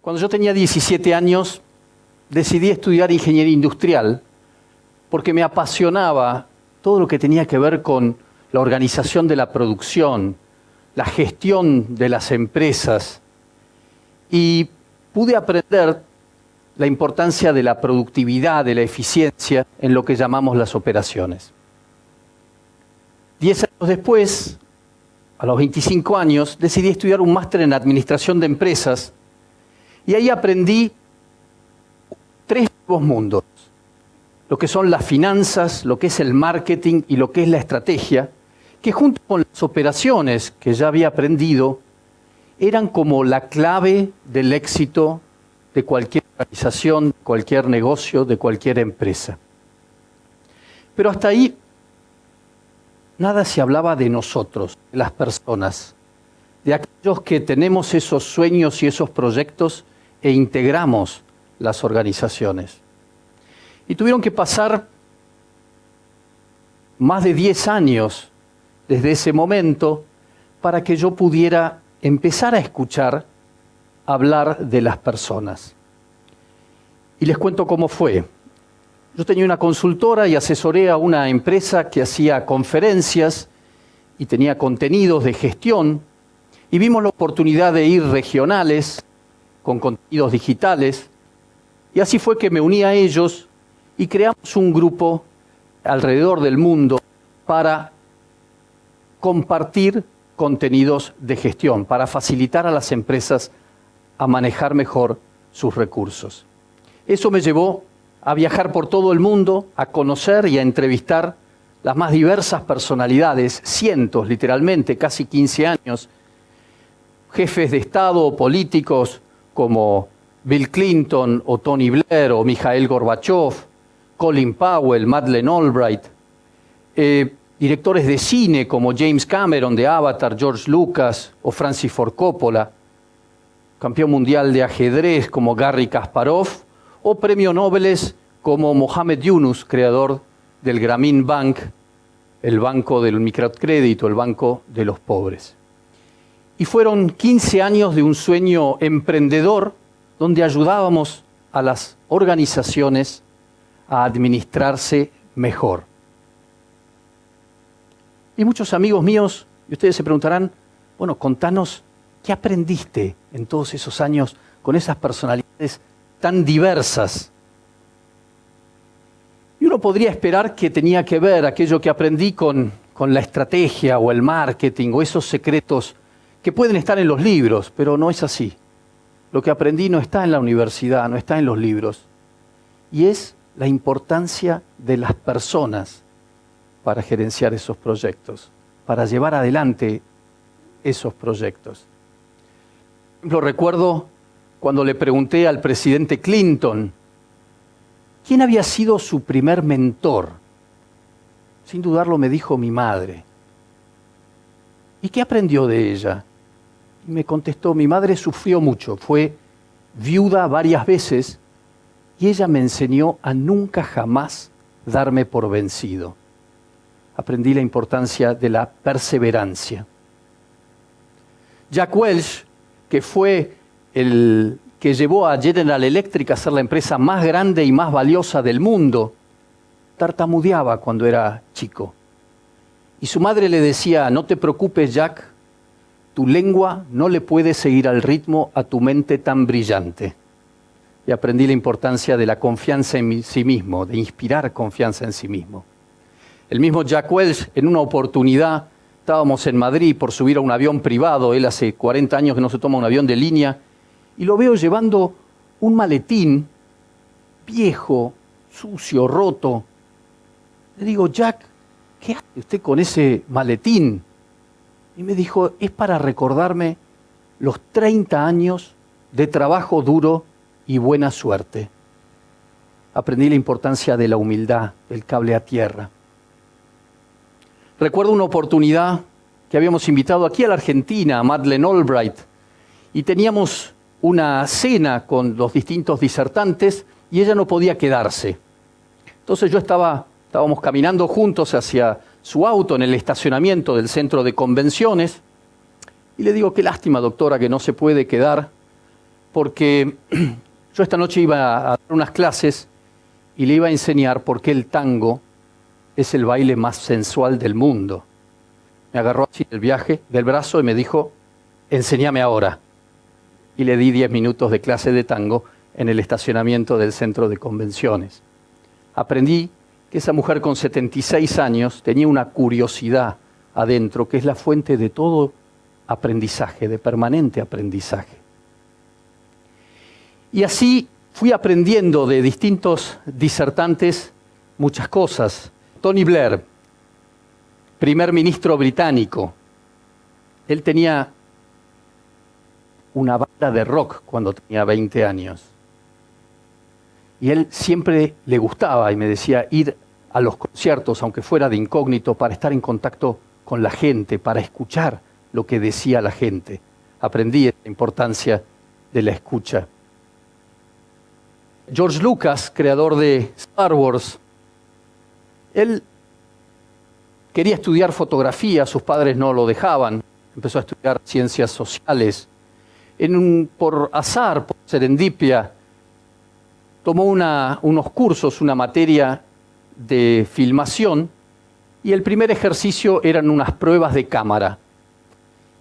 Cuando yo tenía 17 años, decidí estudiar ingeniería industrial porque me apasionaba todo lo que tenía que ver con la organización de la producción, la gestión de las empresas, y pude aprender la importancia de la productividad, de la eficiencia en lo que llamamos las operaciones. 10 años después, a los 25 años, decidí estudiar un máster en administración de empresas y ahí aprendí 3 nuevos mundos: lo que son las finanzas, lo que es el marketing y lo que es la estrategia, que junto con las operaciones que ya había aprendido, eran como la clave del éxito de cualquier organización, cualquier negocio, de cualquier empresa. Pero hasta ahí nada se hablaba de nosotros, de las personas, de aquellos que tenemos esos sueños y esos proyectos e integramos las organizaciones. Y tuvieron que pasar más de 10 años desde ese momento para que yo pudiera empezar a escuchar hablar de las personas. Y les cuento cómo fue. Yo tenía una consultora y asesoré a una empresa que hacía conferencias y tenía contenidos de gestión, y vimos la oportunidad de ir regionales con contenidos digitales, y así fue que me uní a ellos y creamos un grupo alrededor del mundo para compartir contenidos de gestión, para facilitar a las empresas a manejar mejor sus recursos. Eso me llevó a viajar por todo el mundo, a conocer y a entrevistar las más diversas personalidades, cientos, literalmente, casi 15 años, jefes de Estado o políticos como Bill Clinton o Tony Blair o Mikhail Gorbachev, Colin Powell, Madeleine Albright, directores de cine como James Cameron de Avatar, George Lucas o Francis Ford Coppola, campeón mundial de ajedrez como Garry Kasparov, o premio Nobel como Mohamed Yunus, creador del Grameen Bank, el banco del microcrédito, el banco de los pobres. Y fueron 15 años de un sueño emprendedor donde ayudábamos a las organizaciones a administrarse mejor. Y muchos amigos míos, y ustedes se preguntarán, bueno, contanos, ¿qué aprendiste en todos esos años con esas personalidades tan diversas? Y uno podría esperar que tenía que ver aquello que aprendí con la estrategia o el marketing o esos secretos que pueden estar en los libros, pero no es así. Lo que aprendí no está en la universidad, no está en los libros, y es la importancia de las personas para gerenciar esos proyectos, para llevar adelante esos proyectos. Por ejemplo, recuerdo cuando le pregunté al presidente Clinton quién había sido su primer mentor. Sin dudarlo me dijo mi madre. ¿Y qué aprendió de ella? Y me contestó, mi madre sufrió mucho, fue viuda varias veces y ella me enseñó a nunca jamás darme por vencido. Aprendí la importancia de la perseverancia. Jack Welch, que fue el que llevó a General Electric a ser la empresa más grande y más valiosa del mundo, tartamudeaba cuando era chico. Y su madre le decía, no te preocupes, Jack, tu lengua no le puede seguir al ritmo a tu mente tan brillante. Y aprendí la importancia de la confianza en sí mismo, de inspirar confianza en sí mismo. El mismo Jack Welch, en una oportunidad, estábamos en Madrid por subir a un avión privado, él hace 40 años que no se toma un avión de línea, y lo veo llevando un maletín viejo, sucio, roto. Le digo, Jack, ¿qué hace usted con ese maletín? Y me dijo, es para recordarme los 30 años de trabajo duro y buena suerte. Aprendí la importancia de la humildad, del cable a tierra. Recuerdo una oportunidad que habíamos invitado aquí a la Argentina a Madeleine Albright y teníamos una cena con los distintos disertantes y ella no podía quedarse. Entonces estábamos caminando juntos hacia su auto en el estacionamiento del centro de convenciones y le digo, qué lástima, doctora, que no se puede quedar, porque yo esta noche iba a dar unas clases y le iba a enseñar por qué el tango es el baile más sensual del mundo. Me agarró así el viaje del brazo y me dijo, enséñame ahora. Y le di 10 minutos de clase de tango en el estacionamiento del centro de convenciones. Aprendí que esa mujer con 76 años tenía una curiosidad adentro que es la fuente de todo aprendizaje, de permanente aprendizaje. Y así fui aprendiendo de distintos disertantes muchas cosas. Tony Blair, primer ministro británico, él tenía una banda de rock cuando tenía 20 años. Y él siempre le gustaba y me decía ir a los conciertos, aunque fuera de incógnito, para estar en contacto con la gente, para escuchar lo que decía la gente. Aprendí la importancia de la escucha. George Lucas, creador de Star Wars, él quería estudiar fotografía, sus padres no lo dejaban, empezó a estudiar ciencias sociales. Por azar, por serendipia, tomó unos cursos, una materia de filmación, y el primer ejercicio eran unas pruebas de cámara.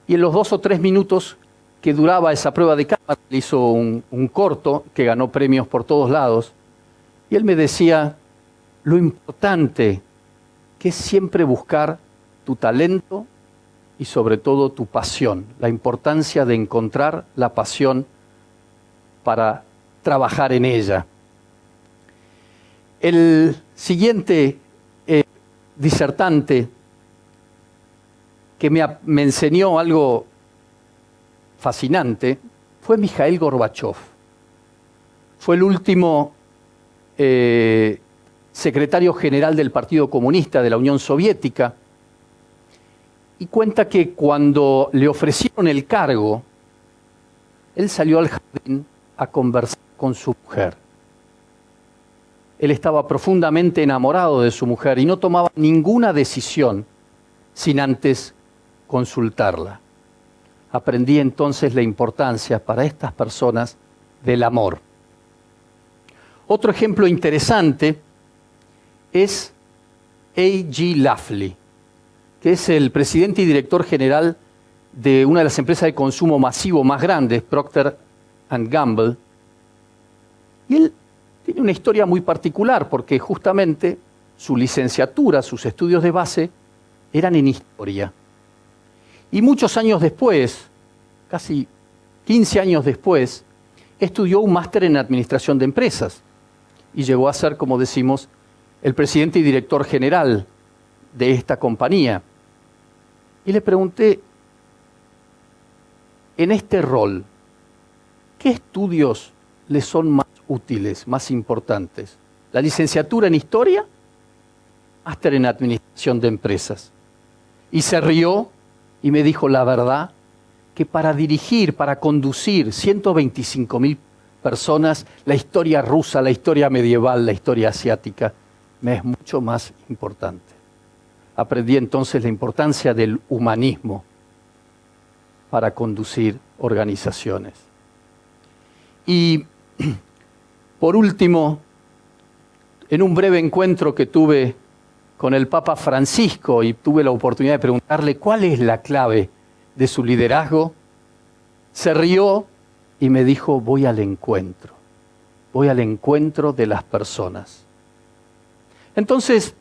Y en los 2 o 3 minutos que duraba esa prueba de cámara, le hizo un corto que ganó premios por todos lados. Y él me decía, lo importante que es siempre buscar tu talento y sobre todo tu pasión, la importancia de encontrar la pasión para trabajar en ella. El siguiente disertante que me enseñó algo fascinante fue Mikhail Gorbachev. Fue el último secretario general del Partido Comunista de la Unión Soviética, y cuenta que cuando le ofrecieron el cargo, él salió al jardín a conversar con su mujer. Él estaba profundamente enamorado de su mujer y no tomaba ninguna decisión sin antes consultarla. Aprendí entonces la importancia para estas personas del amor. Otro ejemplo interesante es A.G. Lafley, que es el presidente y director general de una de las empresas de consumo masivo más grandes, Procter & Gamble. Y él tiene una historia muy particular porque justamente su licenciatura, sus estudios de base, eran en historia. Y muchos años después, casi 15 años después, estudió un máster en administración de empresas y llegó a ser, como decimos, el presidente y director general de esta compañía. Y le pregunté, en este rol, ¿qué estudios le son más útiles, más importantes? ¿La licenciatura en historia? Máster en administración de empresas. Y se rió y me dijo la verdad, que para dirigir, para conducir 125.000 personas, la historia rusa, la historia medieval, la historia asiática, me es mucho más importante. Aprendí entonces la importancia del humanismo para conducir organizaciones. Y por último, en un breve encuentro que tuve con el Papa Francisco y tuve la oportunidad de preguntarle cuál es la clave de su liderazgo, se rió y me dijo, voy al encuentro de las personas. Entonces,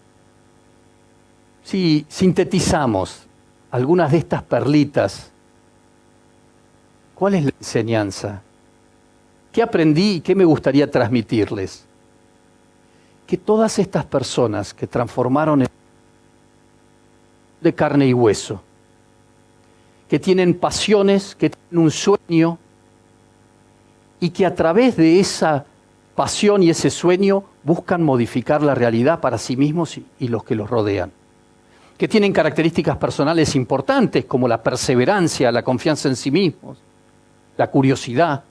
si sintetizamos algunas de estas perlitas, ¿cuál es la enseñanza? ¿Qué aprendí y qué me gustaría transmitirles? Que todas estas personas que transformaron de carne y hueso, que tienen pasiones, que tienen un sueño, y que a través de esa pasión y ese sueño buscan modificar la realidad para sí mismos y los que los rodean. Que tienen características personales importantes como la perseverancia, la confianza en sí mismos, la curiosidad,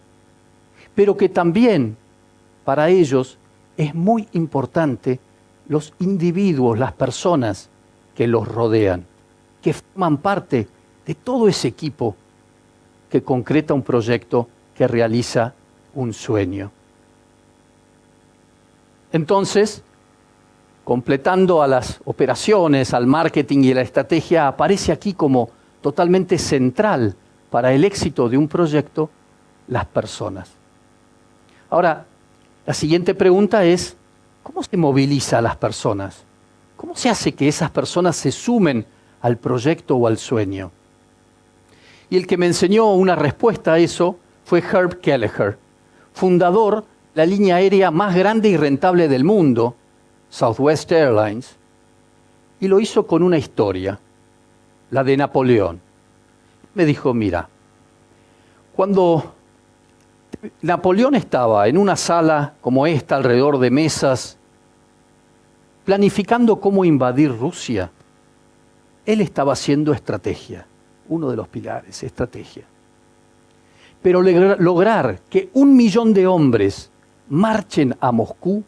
pero que también para ellos es muy importante los individuos, las personas que los rodean, que forman parte de todo ese equipo que concreta un proyecto que realiza un sueño. Entonces, completando a las operaciones, al marketing y a la estrategia, aparece aquí como totalmente central para el éxito de un proyecto las personas. Ahora, la siguiente pregunta es, ¿cómo se moviliza a las personas? ¿Cómo se hace que esas personas se sumen al proyecto o al sueño? Y el que me enseñó una respuesta a eso fue Herb Kelleher, fundador de la línea aérea más grande y rentable del mundo, Southwest Airlines, y lo hizo con una historia, la de Napoleón. Me dijo, mira, cuando Napoleón estaba en una sala como esta, alrededor de mesas, planificando cómo invadir Rusia, él estaba haciendo estrategia, uno de los pilares, estrategia. Pero lograr que 1 millón de hombres marchen a Moscú,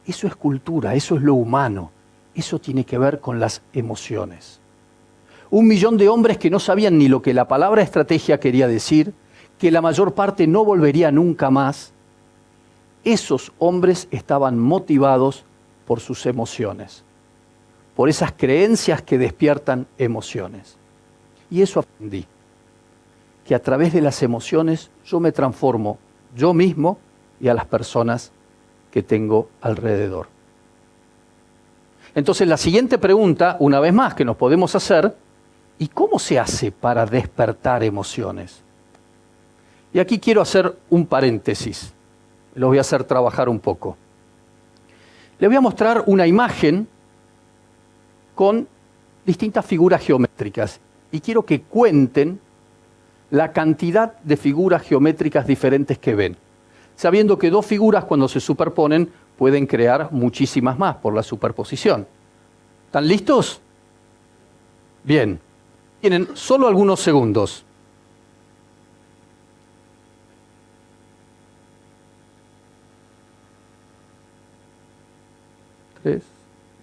eso es cultura, eso es lo humano, eso tiene que ver con las emociones. 1 millón de hombres que no sabían ni lo que la palabra estrategia quería decir, que la mayor parte no volvería nunca más. Esos hombres estaban motivados por sus emociones, por esas creencias que despiertan emociones. Y eso aprendí, que a través de las emociones yo me transformo yo mismo y a las personas que tengo alrededor. Entonces la siguiente pregunta, una vez más, que nos podemos hacer, ¿y cómo se hace para despertar emociones? Y aquí quiero hacer un paréntesis, los voy a hacer trabajar un poco. Les voy a mostrar una imagen con distintas figuras geométricas y quiero que cuenten la cantidad de figuras geométricas diferentes que ven, sabiendo que 2 figuras cuando se superponen pueden crear muchísimas más por la superposición. ¿Están listos? Bien, tienen solo algunos segundos. Tres,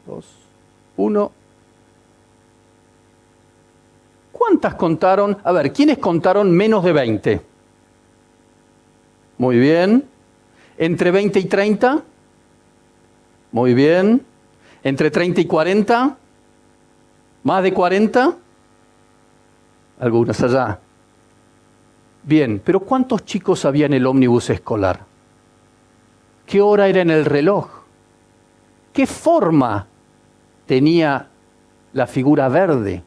2, 1. ¿Cuántas contaron? A ver, ¿quiénes contaron menos de 20? Muy bien. ¿Entre 20 y 30? Muy bien. ¿Entre 30 y 40? ¿Más de 40? Algunas allá. Bien, pero ¿cuántos chicos había en el ómnibus escolar? ¿Qué hora era en el reloj? ¿Qué forma tenía la figura verde?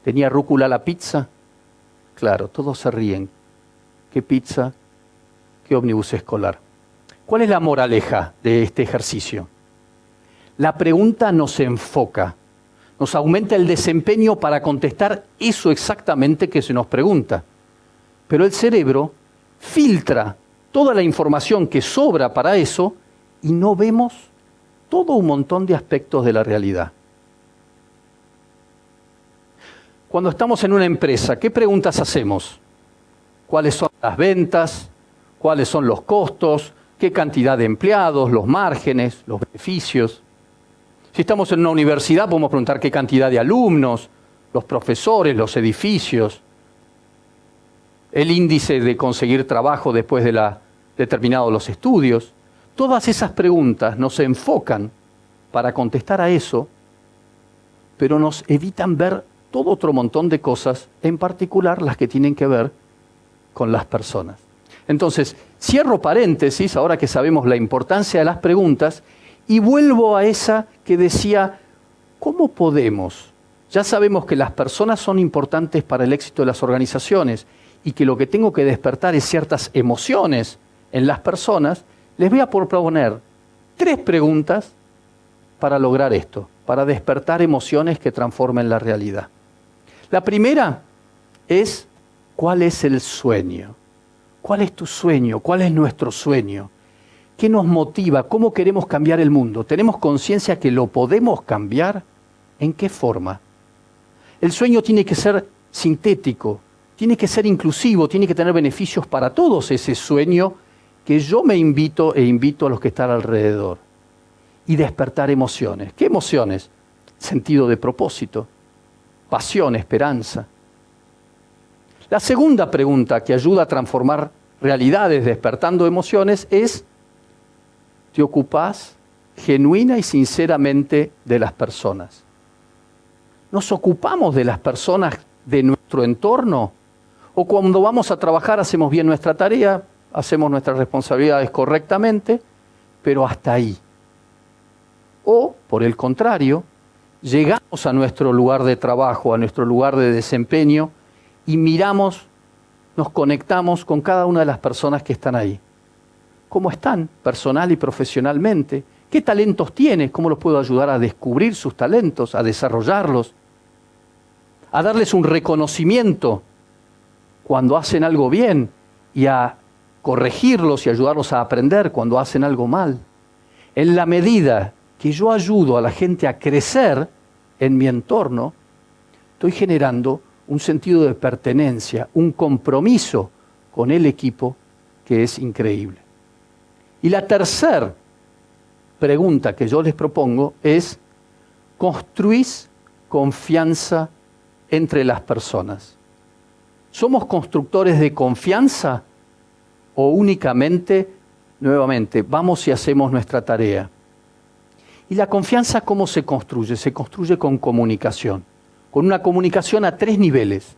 ¿Tenía rúcula la pizza? Claro, todos se ríen. ¿Qué pizza? ¿Qué ómnibus escolar? ¿Cuál es la moraleja de este ejercicio? La pregunta nos enfoca, nos aumenta el desempeño para contestar eso exactamente que se nos pregunta. Pero el cerebro filtra toda la información que sobra para eso y no vemos todo un montón de aspectos de la realidad. Cuando estamos en una empresa, ¿qué preguntas hacemos? ¿Cuáles son las ventas? ¿Cuáles son los costos? ¿Qué cantidad de empleados? ¿Los márgenes? ¿Los beneficios? Si estamos en una universidad, podemos preguntar qué cantidad de alumnos, los profesores, los edificios, el índice de conseguir trabajo después de terminados los estudios. Todas esas preguntas nos enfocan para contestar a eso, pero nos evitan ver todo otro montón de cosas, en particular las que tienen que ver con las personas. Entonces, cierro paréntesis, ahora que sabemos la importancia de las preguntas, y vuelvo a esa que decía, ¿cómo podemos? Ya sabemos que las personas son importantes para el éxito de las organizaciones y que lo que tengo que despertar es ciertas emociones en las personas. Les voy a proponer 3 preguntas para lograr esto, para despertar emociones que transformen la realidad. La primera es, ¿cuál es el sueño? ¿Cuál es tu sueño? ¿Cuál es nuestro sueño? ¿Qué nos motiva? ¿Cómo queremos cambiar el mundo? ¿Tenemos conciencia que lo podemos cambiar? ¿En qué forma? El sueño tiene que ser sintético, tiene que ser inclusivo, tiene que tener beneficios para todos, ese sueño que yo me invito e invito a los que están alrededor. Y despertar emociones. ¿Qué emociones? Sentido de propósito, pasión, esperanza. La segunda pregunta que ayuda a transformar realidades despertando emociones es: ¿te ocupás genuina y sinceramente de las personas? ¿Nos ocupamos de las personas de nuestro entorno? ¿O cuando vamos a trabajar hacemos bien nuestra tarea, hacemos nuestras responsabilidades correctamente, pero hasta ahí? O, por el contrario, llegamos a nuestro lugar de trabajo, a nuestro lugar de desempeño y miramos, nos conectamos con cada una de las personas que están ahí. ¿Cómo están personal y profesionalmente? ¿Qué talentos tienen? ¿Cómo los puedo ayudar a descubrir sus talentos, a desarrollarlos? A darles un reconocimiento cuando hacen algo bien y a corregirlos y ayudarlos a aprender cuando hacen algo mal. En la medida que yo ayudo a la gente a crecer en mi entorno, estoy generando un sentido de pertenencia, un compromiso con el equipo que es increíble. Y la tercera pregunta que yo les propongo es: ¿construís confianza entre las personas? ¿Somos constructores de confianza o únicamente, nuevamente, vamos y hacemos nuestra tarea? ¿Y la confianza cómo se construye? Se construye con comunicación, con una comunicación a 3 niveles.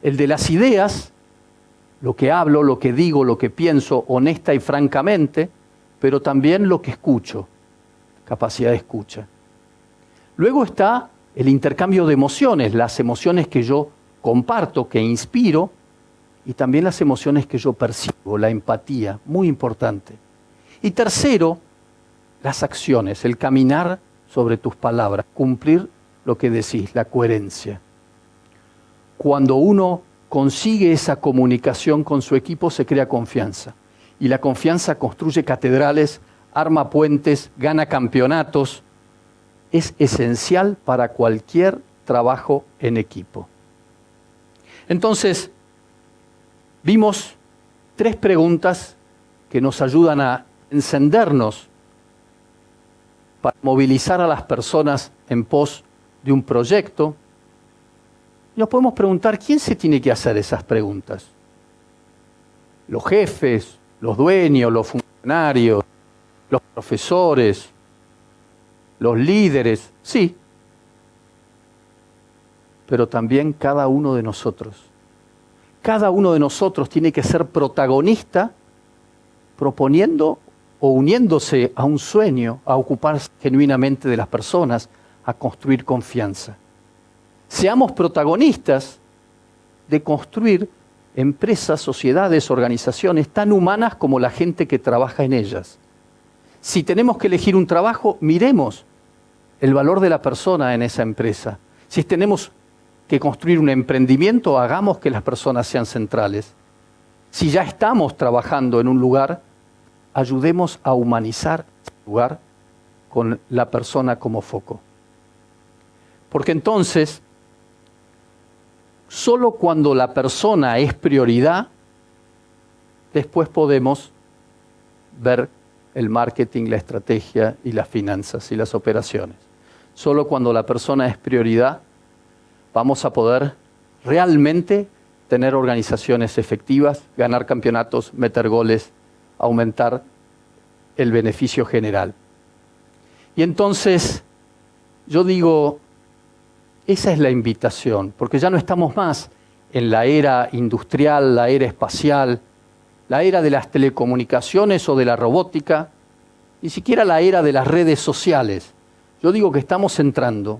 El de las ideas, lo que hablo, lo que digo, lo que pienso, honesta y francamente, pero también lo que escucho, capacidad de escucha. Luego está el intercambio de emociones, las emociones que yo comparto, que inspiro, y también las emociones que yo percibo, la empatía, muy importante. Y tercero, las acciones, el caminar sobre tus palabras, cumplir lo que decís, la coherencia. Cuando uno consigue esa comunicación con su equipo, se crea confianza. Y la confianza construye catedrales, arma puentes, gana campeonatos. Es esencial para cualquier trabajo en equipo. Entonces, vimos 3 preguntas que nos ayudan a encendernos para movilizar a las personas en pos de un proyecto. Y nos podemos preguntar: ¿quién se tiene que hacer esas preguntas? ¿Los jefes, los dueños, los funcionarios, los profesores, los líderes? Sí. Pero también cada uno de nosotros. Cada uno de nosotros tiene que ser protagonista proponiendo o uniéndose a un sueño, a ocuparse genuinamente de las personas, a construir confianza. Seamos protagonistas de construir empresas, sociedades, organizaciones tan humanas como la gente que trabaja en ellas. Si tenemos que elegir un trabajo, miremos el valor de la persona en esa empresa. Si tenemos que construir un emprendimiento, hagamos que las personas sean centrales. Si ya estamos trabajando en un lugar, ayudemos a humanizar ese lugar con la persona como foco. Porque entonces, solo cuando la persona es prioridad, después podemos ver el marketing, la estrategia y las finanzas y las operaciones. Solo cuando la persona es prioridad, vamos a poder realmente tener organizaciones efectivas, ganar campeonatos, meter goles, aumentar el beneficio general. Y entonces, yo digo, esa es la invitación, porque ya no estamos más en la era industrial, la era espacial, la era de las telecomunicaciones o de la robótica, ni siquiera la era de las redes sociales. Yo digo que estamos entrando,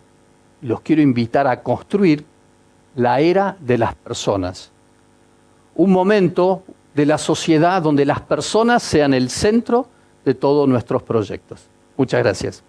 y los quiero invitar a construir la era de las personas. Un momento de la sociedad donde las personas sean el centro de todos nuestros proyectos. Muchas gracias.